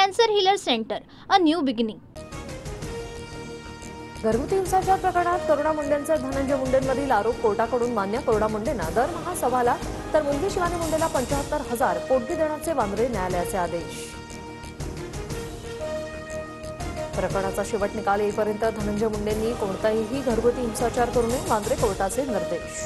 Cancer healer centre, a new beginning. घरगुती हिंसाचार प्रकरणात करुणा मुंडेंचे धनंजय मुंडेंवरील आरोप कोर्टाकडून मान्य. करुणा मुंडेंना दरमहा 1.25 लाख तर मुलगी शिवानी मुंडेला 75,000 पोटगी देण्याचे वांद्रे न्यायालयाचे आदेश. प्रकरणाचा शेवट निकाल येईपर्यंत धनंजय मुंडेंनी कोणताही घरगुती हिंसाचार करू नये, वांद्रे कोर्टाचे निर्देश.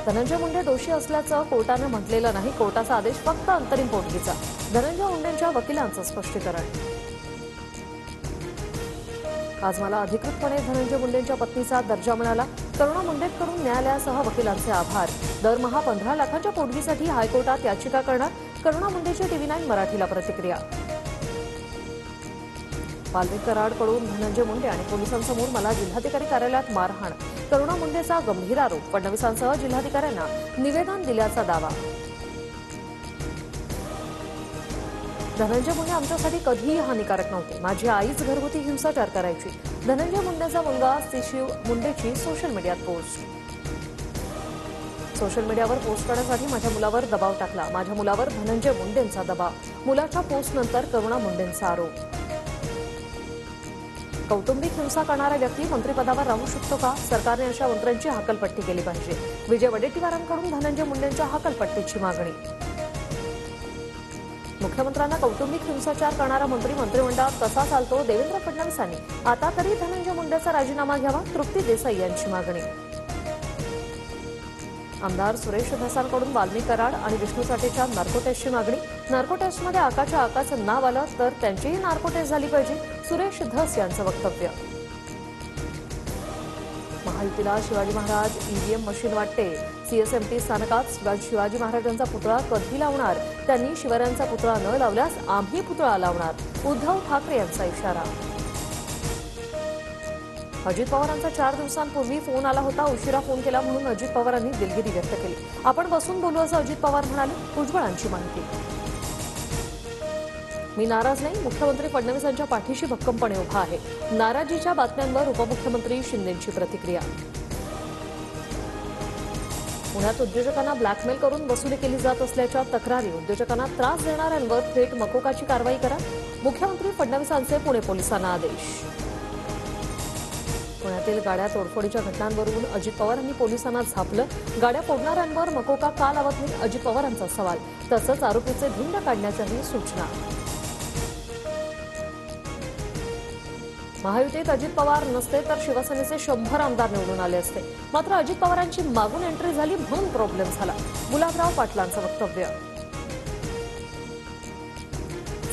धनंजय मुंडे दोषी असल्याचं कोर्टाने म्हटलेलं नाही. कोर्टाचा आदेश फक्त अंतरिम पोटगीचा. धनंजय मुंडेंच्या वकिलांचं स्पष्टीकरण. आज मला अधिकृतपणे धनंजय मुंडेंच्या पत्नीचा दर्जा मिळाला. करुणा मुंडेंकडून न्यायालयासह वकिलांचे आभार. दरमहा 15 लाखांच्या पोटगीसाठी हायकोर्टात याचिका करणार. करुणा मुंडेची TV9 मराठीला प्रतिक्रिया. वाल्मिक कराडकडून धनंजय मुंडे आणि पोलिसांसमोर मला जिल्हाधिकारी कार्यालयात मारहाण. करुणा मुंडेचा गंभीर आरोप. फडणवीसांसह जिल्हाधिकाऱ्यांना निवेदन दिल्याचा दावा. धनंजय मुंडे आमच्यासाठी कधीही हानिकारक नव्हते. माझी आईच घरगुती हिंसाचार करायची. धनंजय मुंडेचा मुलगा शिशिव मुंडेची सोशल मीडियात पोस्ट. सोशल मीडियावर पोस्ट करण्यासाठी माझ्या मुलावर दबाव टाकला. माझ्या मुलावर धनंजय मुंडेंचा दबाव. मुलाच्या पोस्टनंतर करुणा मुंडेंचा आरोप. कौटुंबिक हिंसा करणारा व्यक्ती मंत्रिपदावर राहू शकतो का? सरकारने अशा मंत्र्यांची हकालपट्टी केली पाहिजे. विजय वडेट्टीवारांकडून धनंजय मुंडेंच्या हकालपट्टीची मागणी. मुख्यमंत्र्यांना कौटुंबिक हिंसाचार करणारा मंत्री मंत्रिमंडळात कसा चालतो? देवेंद्र फडणवीसांनी आता तरी धनंजय मुंडेचा राजीनामा घ्यावा. तृप्ती देसाई यांची मागणी. आमदार सुरेश धसांकडून वाल्मिक कराड आणि विष्णू साठेच्या नार्को टेस्टची मागणी. नार्को टेस्टमध्ये आकाच्या आकाचं नाव आलं तर त्यांचीही नार्को टेस्ट झाली पाहिजे. सुरेश धस यांचं वक्तव्य. महायुतीला शिवाजी महाराज EVM मशीन वाटते. CSMT स्थानकात शिवाजी महाराजांचा पुतळा कधी लावणार? त्यांनी शिवरायांचा पुतळा न लावल्यास आम्ही पुतळा लावणार. उद्धव ठाकरे यांचा इशारा. अजित पवारांचा 4 दिवसांपूर्वी फोन आला होता. उशिरा फोन केला म्हणून अजित पवारांनी दिलगिरी व्यक्त केली. आपण बसून बोलू असं अजित पवार म्हणाले. भुजबळांची माहिती. मी नाराज नाही. मुख्यमंत्री फडणवीसांच्या पाठीशी भक्कमपणे उभा आहे. नाराजीच्या बातम्यांवर उपमुख्यमंत्री शिंदेंची प्रतिक्रिया. पुण्यात उद्योजकांना ब्लॅकमेल करून वसुली केली जात असल्याच्या तक्रारी. उद्योजकांना त्रास देणाऱ्यांवर थेट मकोकाची कारवाई करा. मुख्यमंत्री फडणवीसांचे पुणे पोलिसांना आदेश. पुण्यातील गाड्या तोडफोडीच्या घटनांवरून अजित पवारांनी पोलिसांना झापलं. गाड्या फोडणाऱ्यांवर मकोका का लावत नाही? अजित पवारांचा सवाल. तसंच आरोपीचे धिंड काढण्याच्याही सूचना. महायुतीत अजित पवार नसते तर शिवसेनेचे 100 आमदार निवडून आले असते. मात्र अजित पवारांची मागून एंट्री झाली म्हणून प्रॉब्लेम झाला. गुलाबराव पाटलांचं वक्तव्य.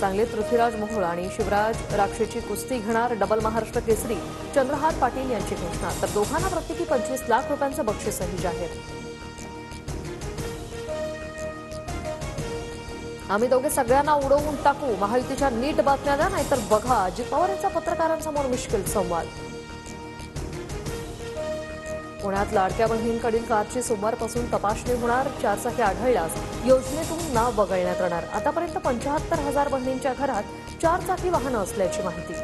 सांगलीत पृथ्वीराज मोहोळ आणि शिवराज राक्षेची कुस्ती घेणार. डबल महाराष्ट्र केसरी चंद्रहार पाटील यांची घोषणा. तर दोघांना प्रत्येकी 25 लाख रुपयांचं बक्षीसही जाहीर. आम्ही दोघे सगळ्यांना उडवून टाकू. महायुतीच्या नीट बातम्या द्या नाहीतर बघा. अजित पवार यांचा पत्रकारांसमोर मिश्किल संवाद. पुण्यात लाडक्या बहिणींकडील कारची सोमवारपासून तपासणी होणार. 4 चाकी आढळल्यास योजनेतून नाव वगळण्यात येणार. आतापर्यंत 75,000 बहिणींच्या घरात 4 चाकी वाहनं असल्याची माहिती.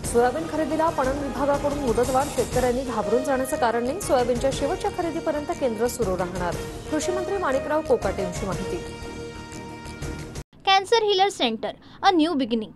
सोयाबीन खरेदीला पणन विभागाकडून मुदतवाढ. शेतकऱ्यांनी घाबरून जाण्याचं कारण नाही. सोयाबीनच्या शेवटच्या खरेदीपर्यंत केंद्र सुरू राहणार. कृषी मंत्री माणिकराव कोकाटे यांची माहिती. Cancer healer centre, a new beginning.